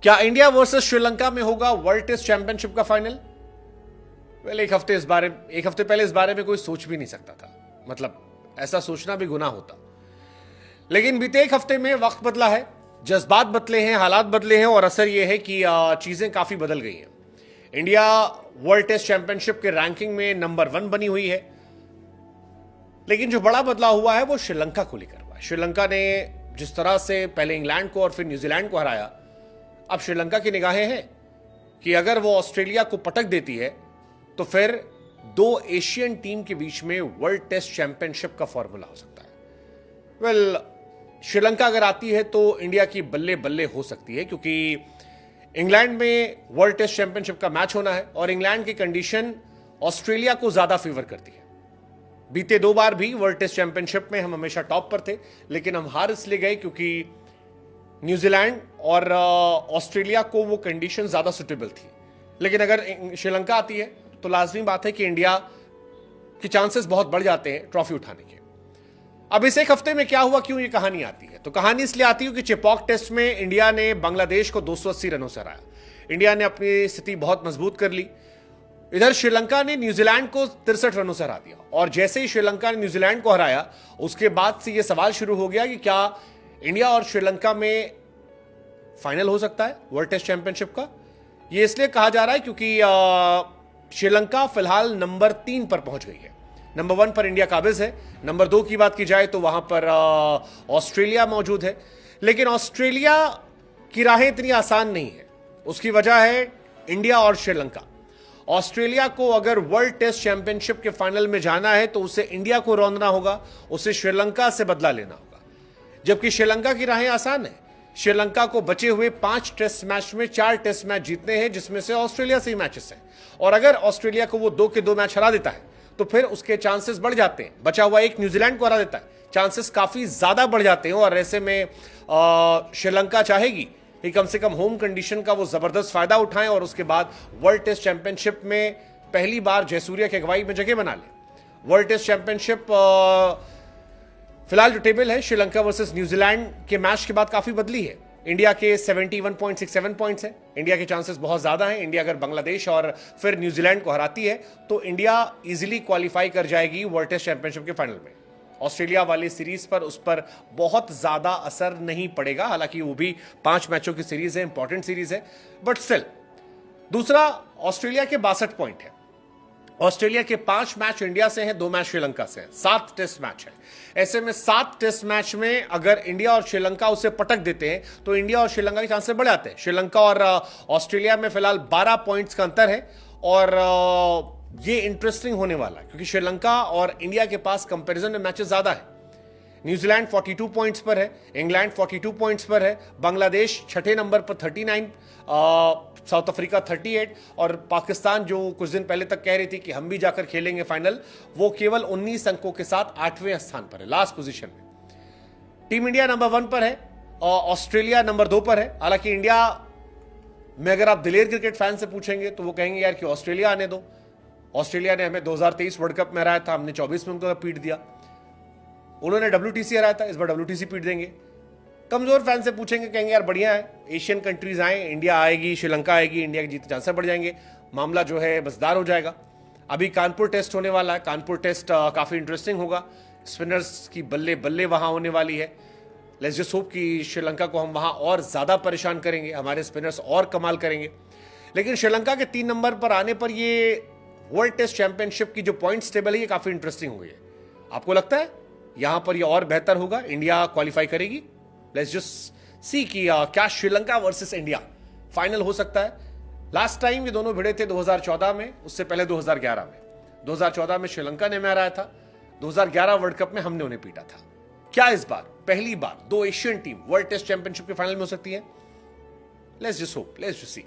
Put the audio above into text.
क्या India versus Sri Lanka में होगा वर्ल्ड टेस्ट चैंपियनशिप का फाइनल? एक हफ्ते पहले इस बारे में कोई सोच भी नहीं सकता था। मतलब ऐसा सोचना भी गुनाह होता। लेकिन बीते एक हफ्ते में वक्त बदला है, जज्बात बदले हैं, हालात बदले हैं और असर यह है कि चीजें काफी बदल गई हैं। इंडिया वर्ल्ड टेस्ट चैंपियनशिप के रैंकिंग में नंबर 1 बनी हुई है। लेकिन जो बड़ा बदलाव हुआ है वो श्रीलंका को लेकर हुआ है। श्रीलंका ने जिस तरह से पहले इंग्लैंड को और फिर न्यूजीलैंड को हराया, अब श्रीलंका की निगाहें हैं कि अगर वो ऑस्ट्रेलिया को पटक देती है तो फिर 2 एशियन टीम के बीच में वर्ल्ड टेस्ट चैंपियनशिप का फॉर्मूला हो सकता है। श्रीलंका अगर आती है तो इंडिया की बल्ले बल्ले हो सकती है, क्योंकि इंग्लैंड में वर्ल्ड टेस्ट चैंपियनशिप का मैच होना है और इंग्लैंड की कंडीशन ऑस्ट्रेलिया को ज्यादा फेवर करती है। बीते 2 बार भी वर्ल्ड टेस्ट चैंपियनशिप में हम हमेशा टॉप पर थे, लेकिन हम हार इसलिए गए क्योंकि न्यूजीलैंड और ऑस्ट्रेलिया को वो कंडीशन ज्यादा सुटेबल थी। लेकिन अगर श्रीलंका आती है तो लाजमी बात है कि इंडिया के चांसेस बहुत बढ़ जाते हैं ट्रॉफी उठाने के। अब इस एक हफ्ते में क्या हुआ, क्यों ये कहानी आती है? तो कहानी इसलिए आती है कि चेपॉक टेस्ट में इंडिया ने बांग्लादेश को 280 रनों से हराया। इंडिया ने अपनी स्थिति बहुत मजबूत कर ली। इधर श्रीलंका ने न्यूजीलैंड को 63 रनों से हरा दिया और जैसे ही श्रीलंका ने न्यूजीलैंड को हराया उसके बाद से यह सवाल शुरू हो गया कि क्या इंडिया और श्रीलंका में फाइनल हो सकता है वर्ल्ड टेस्ट चैंपियनशिप का। यह इसलिए कहा जा रहा है क्योंकि श्रीलंका फिलहाल नंबर 3 पर पहुंच गई है। नंबर 1 पर इंडिया काबिज है। नंबर 2 की बात की जाए तो वहां पर ऑस्ट्रेलिया मौजूद है। लेकिन ऑस्ट्रेलिया की राहें इतनी आसान नहीं है। उसकी वजह है इंडिया और श्रीलंका। ऑस्ट्रेलिया को अगर वर्ल्ड टेस्ट चैंपियनशिप के फाइनल में जाना है तो उसे इंडिया को रौंदना होगा, उसे श्रीलंका से बदला लेना होगा। जबकि श्रीलंका की राहें आसान है। श्रीलंका को बचे हुए 5 टेस्ट मैच में 4 टेस्ट मैच जीतने हैं, जिसमें से ऑस्ट्रेलिया से ही मैचेस हैं। और अगर ऑस्ट्रेलिया को वो 2 के 2 मैच हरा देता है तो फिर उसके चांसेस बढ़ जाते हैं। बचा हुआ एक न्यूजीलैंड को हरा देता है, चांसेस काफी ज्यादा बढ़ जाते हैं। और ऐसे में श्रीलंका चाहेगी कि कम से कम होम कंडीशन का वो जबरदस्त फायदा उठाएं और उसके बाद वर्ल्ड टेस्ट चैंपियनशिप में पहली बार जयसूर्या की अगुवाई में जगह बना ले। वर्ल्ड टेस्ट चैंपियनशिप फिलहाल जो टेबल है श्रीलंका वर्सेस न्यूजीलैंड के मैच के बाद काफी बदली है। इंडिया के 71.67 पॉइंट्स हैं। इंडिया के चांसेस बहुत ज्यादा हैं। इंडिया अगर बांग्लादेश और फिर न्यूजीलैंड को हराती है तो इंडिया इजीली क्वालिफाई कर जाएगी वर्ल्ड टेस्ट चैंपियनशिप के फाइनल में। ऑस्ट्रेलिया वाली सीरीज पर उस पर बहुत ज्यादा असर नहीं पड़ेगा, हालांकि वो भी 5 मैचों की सीरीज है, इंपॉर्टेंट सीरीज है। बट स्टिल दूसरा, ऑस्ट्रेलिया के 62 पॉइंट है। ऑस्ट्रेलिया के 5 मैच इंडिया से हैं, 2 मैच श्रीलंका से हैं। 7 टेस्ट मैच है। ऐसे में 7 टेस्ट मैच में अगर इंडिया और श्रीलंका उसे पटक देते हैं तो इंडिया और श्रीलंका के चांसेस बढ़ जाते हैं। श्रीलंका और ऑस्ट्रेलिया में फिलहाल 12 पॉइंट्स का अंतर है और ये इंटरेस्टिंग होने वाला है क्योंकि श्रीलंका और इंडिया के पास कंपैरिजन में मैचेस ज्यादा है। न्यूजीलैंड 42 पॉइंट्स पर है, इंग्लैंड 42 पॉइंट्स पर है, बांग्लादेश 6ठे नंबर पर 39, साउथ अफ्रीका 38 और पाकिस्तान जो कुछ दिन पहले तक कह रही थी कि हम भी जाकर खेलेंगे फाइनल, वो केवल 19 अंकों के साथ 8वें स्थान पर है, लास्ट पोजीशन में। टीम इंडिया नंबर 1 पर है और ऑस्ट्रेलिया नंबर 2 पर है। हालांकि इंडिया में अगर आप दिलेर क्रिकेट फैन से पूछेंगे तो वो कहेंगे यार कि ऑस्ट्रेलिया आने दो। ऑस्ट्रेलिया ने हमें 2023 वर्ल्ड कप में हराया था, हमने 24 में उनको पीट दिया। उन्होंने WTC हराया था, इस बार WTC पीट देंगे। कमजोर फैन से पूछेंगे, कहेंगे यार बढ़िया है, एशियन कंट्रीज आए, इंडिया आएगी, श्रीलंका आएगी, इंडिया के जीतने चांसेस बढ़ जाएंगे, मामला जो है मजेदार हो जाएगा। अभी कानपुर टेस्ट होने वाला है। कानपुर टेस्ट काफी इंटरेस्टिंग होगा। स्पिनर्स की बल्ले बल्ले वहां होने वाली है। लेट्स जस्ट होप कि श्रीलंका को हम वहां और ज्यादा परेशान करेंगे, हमारे स्पिनर्स और कमाल करेंगे। लेकिन श्रीलंका के 3 नंबर पर आने पर ये वर्ल्ड टेस्ट चैंपियनशिप की जो पॉइंट्स टेबल है ये काफी इंटरेस्टिंग हो गई है। आपको लगता है यहां पर ये और बेहतर होगा, इंडिया क्वालिफाई करेगी? लेट्स जस्ट सी कि क्या श्रीलंका वर्सेस इंडिया फाइनल हो सकता है। लास्ट टाइम ये दोनों भिड़े थे 2014 में, उससे पहले 2011 में। 2014 में श्रीलंका ने हराया था, 2011 वर्ल्ड कप में हमने उन्हें पीटा था। क्या इस बार पहली बार 2 Asian team world test championship के फाइनल में हो सकती है? Let's just hope, let's just C.